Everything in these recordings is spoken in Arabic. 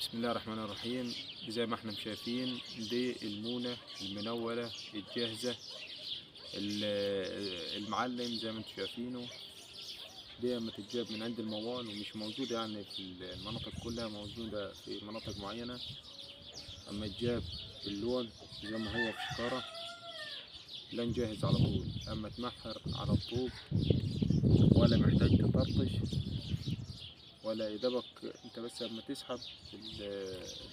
بسم الله الرحمن الرحيم. زي ما احنا شايفين دي المونة المنولة الجاهزة، المعلم زي ما انتم شايفينه. دي لما تتجاب من عند الموال ومش موجودة يعني في المناطق كلها، موجودة في مناطق معينة. اما تجاب اللون زي ما هو في شكارة لن جاهز على طول، اما تمحر على الطوب ولا محتاج تطرطش ولا يدبك. انت بس لما تسحب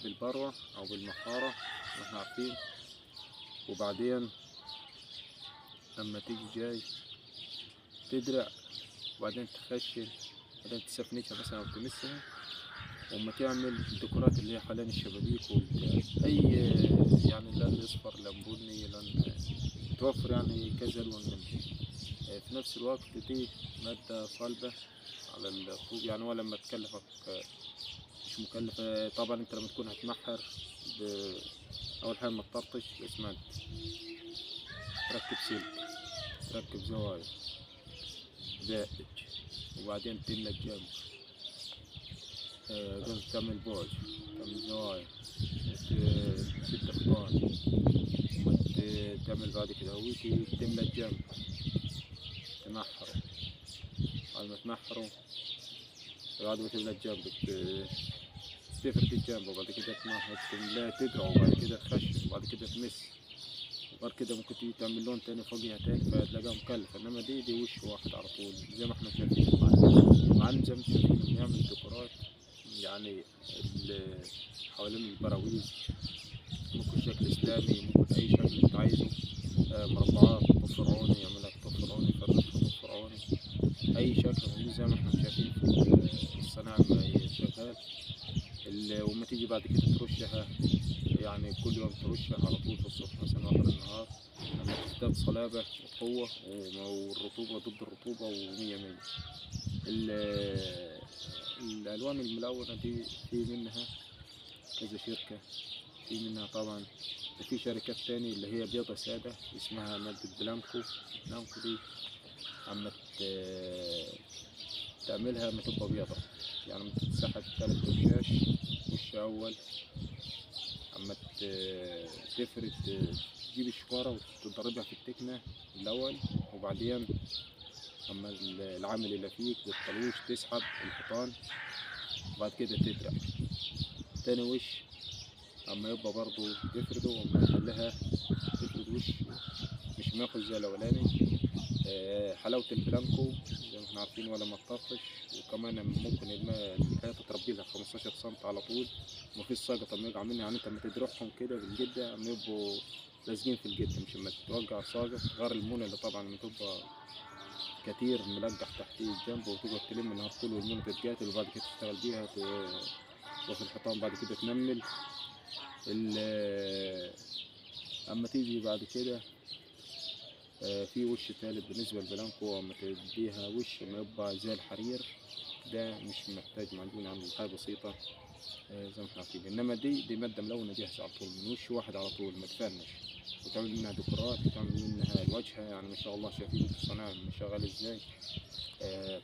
بالبروة او بالمحارة احنا عارفين، وبعدين لما تيجي جاي تدرع وبعدين تخشن وبعدين تسفنشها مثلا او تمسها، وما تعمل الديكورات اللي هي حوالين الشبابيك اي يعني لون اصفر لون بني لون توفر يعني كذا لون منه. في نفس الوقت دي مادة صلبة على الطوب يعني، ولا لما تكلفك مش مكلفة طبعا. انت لما تكون هتمحر اول حاجة ما تطرطش الاسمنت، تركب سلك، تركب زوايا زائد، وبعدين تملى الجنب، قصدي تعمل بوج، تعمل زوايا، تشد خطان، تعمل بعد كده هويتي تملى الجنب، تمحره. بعد ما تمحره بعد ما تملى الجنب تفرد الجنب، وبعد كده تملاه تدرع، وبعد كده تخشن، وبعد كده تمس. وغير كده ممكن تيجي تعمل لون تاني فوقيها تاني فتلاقيها مكلفة، انما دي وش واحد على طول زي ما احنا شايفين. المعلم زي ما انتم شايفين بنعمل ديكورات يعني حوالين البراويز، ممكن شكل اسلامي، ممكن اي شكل انت عايزه، مربعات، طوب فرعوني، يعمل لك طوب فرعوني، يفرشها طوب فرعوني، اي شكل موجود زي ما احنا شايفين في الصناعة ما هي شغال. وما تيجي بعد كده ترشها يعني كل يوم ترشها على طول في الصبح مثلا واخر النهار، لما تزداد صلابة وقوة والرطوبة ضد الرطوبة ومية مية. الألوان الملونة دي في منها كذا شركة، في منها طبعا، وفي شركات تاني اللي هي بيضة سادة اسمها مادة بلانكو. بلانكو دي عم تعملها ما تبقى بيضة يعني لما تتسحب 3 وشاش، وش أول اما تفرد تجيب الشكارة وتضربها في التكنة الأول، وبعدين اما العامل اللي فيك بالطلوش تسحب الحيطان، وبعد كده تدرع تاني وش اما يبقى برضو تفرده، واما تخليها تفرد وش مش ماخد زي الأولاني. حلاوة البلانكو زي ما احنا عارفين ولا ما تطرطش، وكمان ممكن الحياة تتربي لها 15 سم على طول ومفيش ساقط اما يقع منها. يعني انت اما تدرعهم كده بالجدة اما يبقوا لازقين في الجدة، مش اما توقع ساقط. غير المونة اللي طبعا اما تبقى كتير ملقح تحت الجنب وتقعد تلم النهار كله والمونة تتقاتل، وبعد كده تشتغل بيها وفي الحيطان بعد كده تنمل. اما تيجي بعد كده في وش تالت بالنسبة للبلانكو، اما تديها وش ما يبقى زي الحرير، ده مش محتاج معجون، يعني حاجة بسيطة زي ما احنا عارفين. انما دي مادة ملونة جاهزة على طول من وش واحد على طول ما تفنش، وتعمل منها ديكورات وتعمل منها الواجهة. يعني ما شاء الله شايفين انتوا الصناعة شغال ازاي.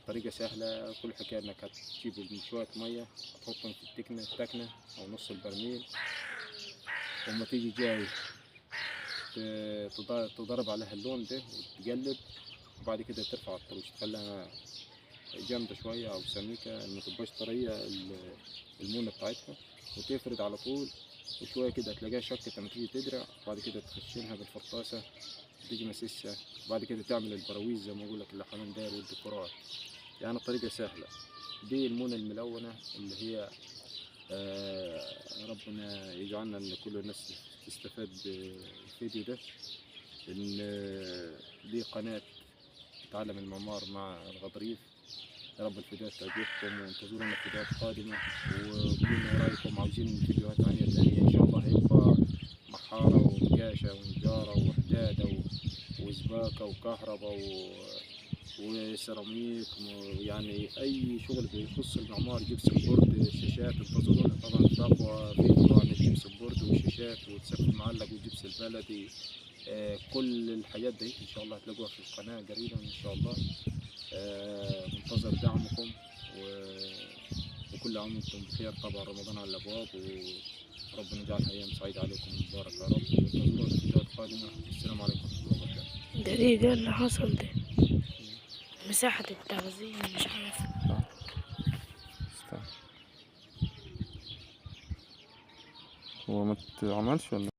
طريقة سهلة، كل حكاية انك هتجيب شوية مية هتحطهم في التكنة او نص البرميل، وما تيجي جاي تضرب عليها اللون ده وتقلب، وبعد كده ترفع الطروش تخليها جامدة شوية أو سميكة ما تبقاش طرية المونة بتاعتها، وتفرد على طول. وشوية كده تلاقيها شكت لما تيجي تدرع، وبعد كده تخشنها بالفرطاسة تيجي مسسها، وبعد كده تعمل البراويز زي ما بقولك اللي حوالين داير والديكورات. يعني طريقة سهلة. دي المونة الملونة اللي هي ربنا يجعلنا إن كل الناس تستفاد بالفيديو ده. إن دي قناة تعلم المعمار مع الغضريف. يا رب الفيديوهات تعجبكم وانتظرونا في فيديوهات قادمة، وقولوا لنا رأيكم عاوزين فيديوهات تانية إن شاء الله. هيبقى محارة ونقاشة ونجارة وحدادة وسباكة وكهرباء وسيراميك، يعني أي شغل بيخص المعمار، جبسن بورد، شاشات. انتظرونا طبعا في أقوى فيديو عن الجبسن بورد والشاشات والسقف المعلق والجبس البلدي. كل الحاجات دي إن شاء الله هتلاقوها في القناة قريبا إن شاء الله. منتظر دعمكم وكل كل عام وانتم بخير. طبعا رمضان على الابواب، وربنا يجعلها ايام سعيده عليكم مبارك يا رب، وانتظرونا في الفيديوهات القادمه. السلام عليكم ورحمه الله وبركاته. ده اللي حصل ده، مساحة التغذية مش عارف. استنى. هو ما اتعملش ولا